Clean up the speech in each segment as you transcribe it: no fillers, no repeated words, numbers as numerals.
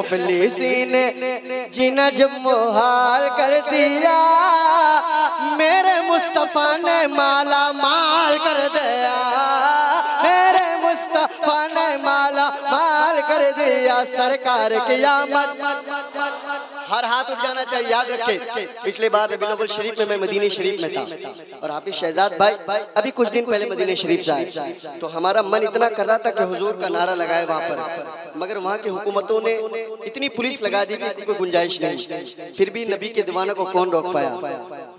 मुफलिसी ने जीना जब मुहाल कर दिया, मेरे मुस्तफा ने माला माल कर दिया, मेरे मुस्तफा ने माला माल कर दिया। सरकार की आमद, हर हाथ उठ जाना चाहिए, याद रखें। पिछले बार रबीउल अव्वल शरीफ में मैं मदीने शरीफ में था और हाफिज शहजाद भाई अभी कुछ दिन पहले मदीने शरीफ से आए, तो हमारा मन इतना कर रहा था कि हुजूर का नारा लगाए वहाँ पर, मगर वहाँ की हुकूमतों ने इतनी पुलिस लगा दी थी कोई गुंजाइश नहीं। फिर भी नबी के दीवानों को कौन रोक पाया।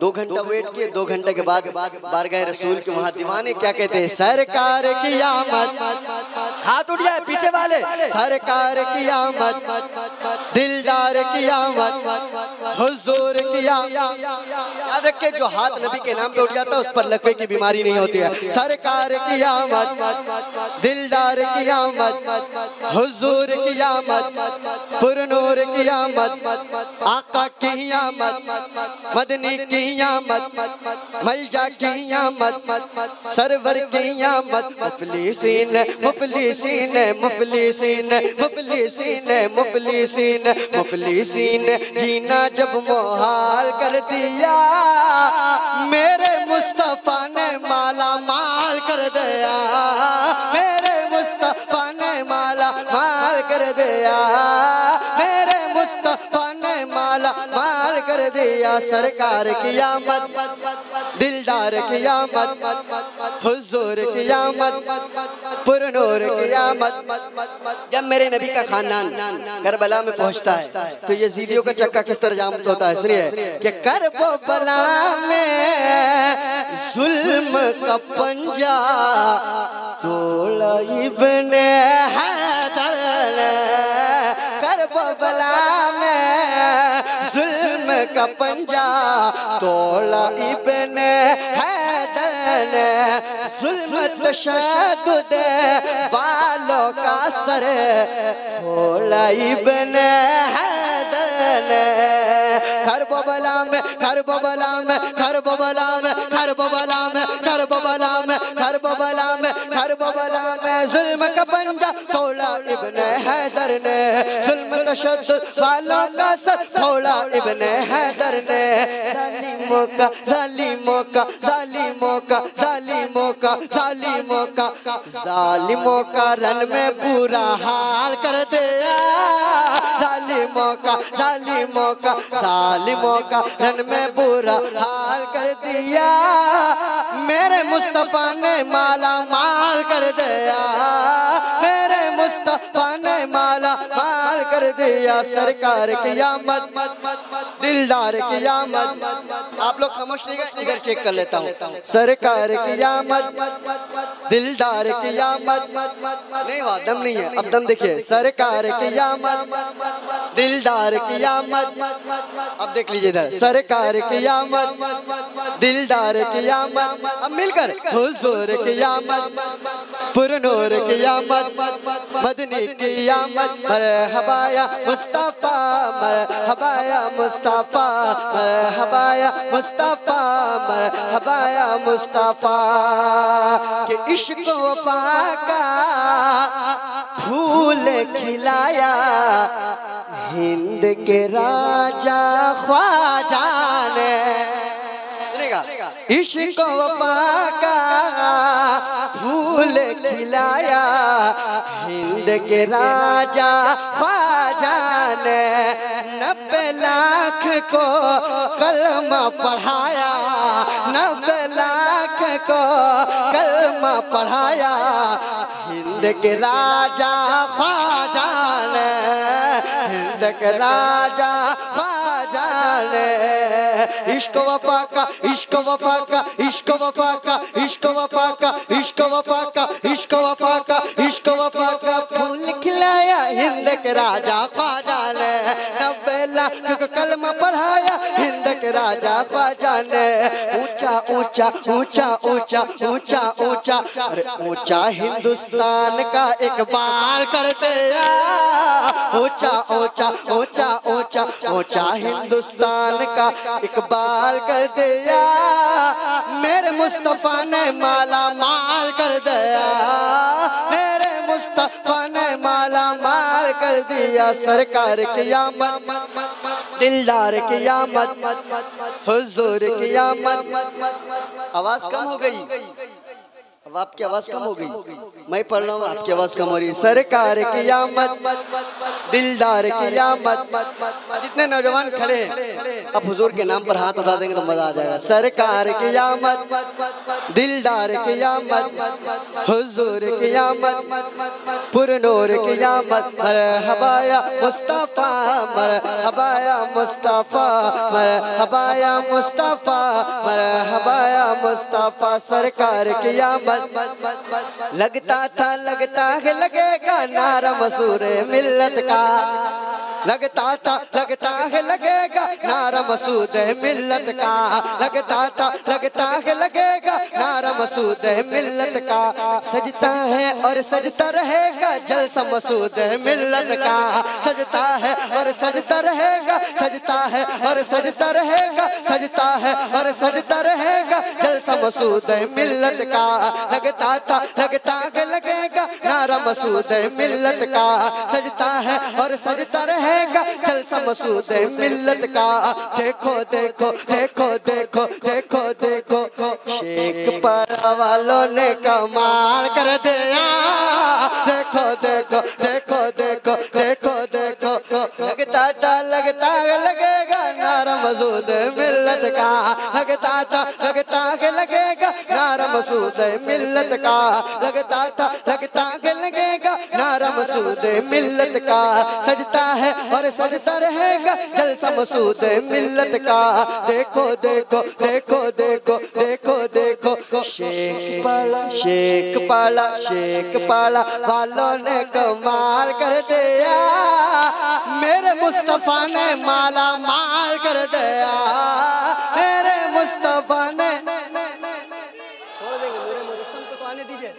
2 घंटा वेट किए, 2 घंटे के बाद बारगाह रसूल के वहाँ दीवाने क्या कहते हैं, सरकार की आमद, हाथ उठ जाए पीछे वाले, सरकार की आमद, दिलदार की आमद, हुजूर की आमद। याद रखे जो हाथ नबी के नाम पे उठ जाता है उस पर लकवे की बीमारी नहीं होती है। सरकार की आमद, दिलदार की आमद, हुजूर की आमद, पुरनूर की आमद, आका की आमद, मदनी की आमद, मलजा की आमद, सरवर की आमद। मुफलिसीन मुफलिसीन मुफलिसीन मुफलिसीन मुफलिसीन मुफलिसीन जीना जब मुहाल कर दिया, मेरे मुस्तफा ने माला माल कर दिया, मेरे मुस्तफा ने माला माल कर दिया, मेरे मुस्तफा ने माला माल कर दिया। सरकार की आमद, दिलदार की आमद, हुजूर की आमद, पुरनूर की आमद। जब मेरे नबी का खानदान करबला में पहुंचता है तो यजीदियों का चक्का किस तरह जामत होता है, सुनिए कि करबला में जुल्म का पंजा तोड़ा इब्ने हैदर ने, करबला में जुल्म का पंजा तोड़ा इब्ने हैदर ने, जुल्म तशद्दुद वालों का सर तोड़ा इब्ने हैदर ने। करबला में करबला में करबला में करबला में करबला में करबला में करबला में जुल्म का पंजा तोड़ा इब्ने हैदर ने, जुल्म तशद्दुद वालों का सर तोड़ा इब्ने हैदर ने। जालिमों का जालिमों का जालिमों का जालिमों का जालिमों का जालिमों का रन में बुरा हाल कर दिया, जालिमों का जालिमों का जालिमों का रन में बुरा हाल कर दिया, मेरे मुस्तफा ने माला माल कर दिया, मेरे मुस्तफा ने माला माल कर दिया। सरकार की आमद, दिलदार की आमद। आप लोग खामोश रहिएगा, इधर चेक कर लेता हूँ। सरकार की आमद, दिलदार की आमद। नहीं हुआ, दम नहीं है, अब दम देखिए। सरकार की आमद, दिलदार की आमद। अब देख लीजिए इधर, सरकार की आमद, दिलदार की आमद। अब मिलकर हुजूर की आमद, पुरनूर की आमद, मदनी की आमद। मरहबाया मुस्तफा, मरहबाया मुस्तफा, मरहबाया मुस्तफा, मरहबाया मुस्तफा। के इश्क वफा का फूल खिलाया हिंद के राजा ख्वाजा ने, सुनेगा, इश्क वफा का फूल खिलाया हिंद के राजा ख्वाजा ने। 90 लाख को कलमा पढ़ाया, 90 लाख को कलमा पढ़ाया हिंद के राजा ख्वाजा ने, हिंद के राजा ख्वाजा ने। इश्क वफा का इश्क वफा का इश्क वफा का इश्क वफा का इश्क वफा का इश्क वफा का इश्क वफा का फूल खिलाया हिंद के राजा ख्वाजा ने। 90 लाख को कलमा पढ़ाया हिंद के राजा ख्वाजा ने। ऊंचा ऊंचा ऊंचा ऊंचा ऊंचा ऊंचा अरे ऊंचा हिंदुस्तान का इकबाल करते ऊंचा ऊंचा ऊंचा ऊंचा ऊंचा हिंदुस्तान का इकबाल कर दिया। मेरे मुस्तफा ने माला माल कर दिया, मेरे मुस्तफा ने माला माल कर कर दिया सरकार की आमद, दिलदार की आमद, हुजूर की आमद। आवाज कम हो गई, अब आपकी आवाज कम हो गई, मैं पढ़ रहा हूँ आपकी आवाज कम हो रही है। सरकार की आमद, दिलदार की आमद। जितने नौजवान खड़े हैं अब हुजूर के नाम पर हाथ उठा देंगे तो मजा आ जाएगा। सरकार की आमद, दिलदार की आमद, हुजूर की आमद, पुरनूर की आमद। मरहबाया मुस्तफा, मरहबाया मुस्तफा, मरहबाया मुस्तफा, मरहबाया मुस्तफा। सरकार की आमद। लगता था लगता है लगेगा नारा मसूरे मिल्लत का, लगता था लगता है लगेगा नारा मसूद मिल्लत का, लगता था लगता है लगेगा नारा मसूद मिल्लत का। सजता है और सजता रहेगा जलसा मसूद मिल्लत का, सजता है और सजता रहेगा, सजता है और सजता रहेगा, सजता है और सजता रहेगा जलसा मसूद मिल्लत का। लगता था लगता है लगेगा नारा मसूद मिल्लत का, सजता है और सजता रहेगा जलसा मसूद मिल्लत का। देखो देखो देखो देखो देखो देखो शेख पड़ा वालों ने कमाल कर दिया। देखो देखो देखो देखो देखो देखो लगता था लगता है लगेगा नारा मसूद मिल्लत का, लगता था लगता है लगेगा नारा मसूद मिल्लत का, लगता था लगता है लगेगा नारा मसूद मिल्लत का। सजता है और सजता रहेगा जलसा मसूद मिल्लत का। देखो देखो देखो देखो देखो देखो शेख पाला शेख पाला शेख पाला वालों ने कमाल कर दिया, मेरे मुस्तफा ने माला माल कर दिया, मेरे मुस्तफा ने। छोड़ देंगे मेरे मुजस्सम को तो आने दीजिए।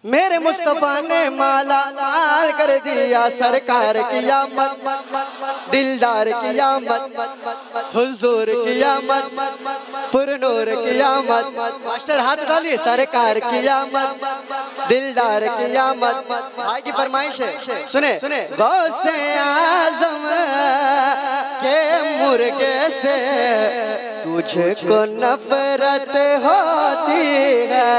मेरे मुस्तफा ने माला माल कर दिया, सरकार की आमद, दिलदार की आमद, हुजूर की आमद, पुरनूर की आमद। मास्टर हाथ उठा लिए। सरकार की आमद, दिलदार की आमद। भाई की फरमाइश है, सुने सुने। गौसे आज़म के मुर्गे से तुझको नफरत होती है।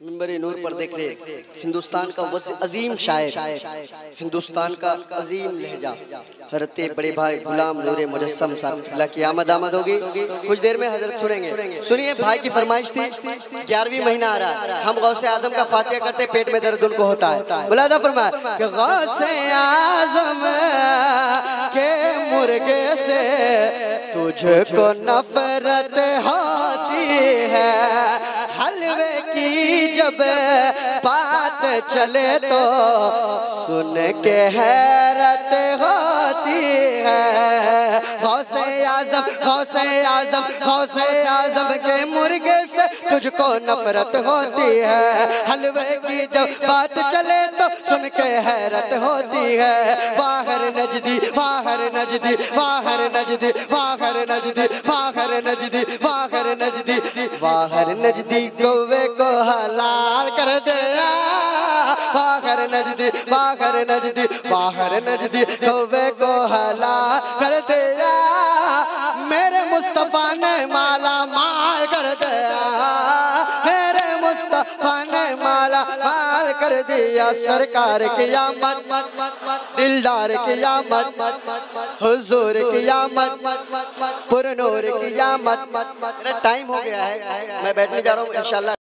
मिंबर नूर पर देख रहे हिंदुस्तान का अजीम शायर, हिंदुस्तान का अजीम लहजा हरते बड़े भाई गुलाम नूरे मुजस्सम साहब की आमद होगी। कुछ देर में हजरत सुनेंगे। सुनिए, भाई की फरमाइश थी, 11वीं महीना आ रहा है, हम गौसे आजम का फातिहा करते, पेट में दर्द उनको होता है। मुलादा फरमाया कि गौसे आजम के मुर्गे से तुझको नफरत होती है, हलवे की जब बात चले तो सुन के हैरत होती है। गौसे आजम गौसे आजम गौसे आजम के मुर्गे से तुझको नफरत होती है, हलवे की जब बात चले तो सुन के हैरत होती है। बाहर नजदी बाहर नजदी बाहर नजदी बाहर नजदी बाहर नजदी बाहर नजदी बाहर नजदी कौवे को हलाल कर दिया। बाहर नजदी बाहर नजदी बाहर नजदी कौवे को हलाल कर दिया, मेरे मुस्तफा ने माला माल कर दिया, मेरे मुस्तफा ने माला माल कर कर दिया सरकार की आमद, दिलदार की आमद, हुजूर की आमद, पुरनूर की आमद। मेरा टाइम हो गया है, मैं बैठने जा रहा हूँ इंशाल्लाह।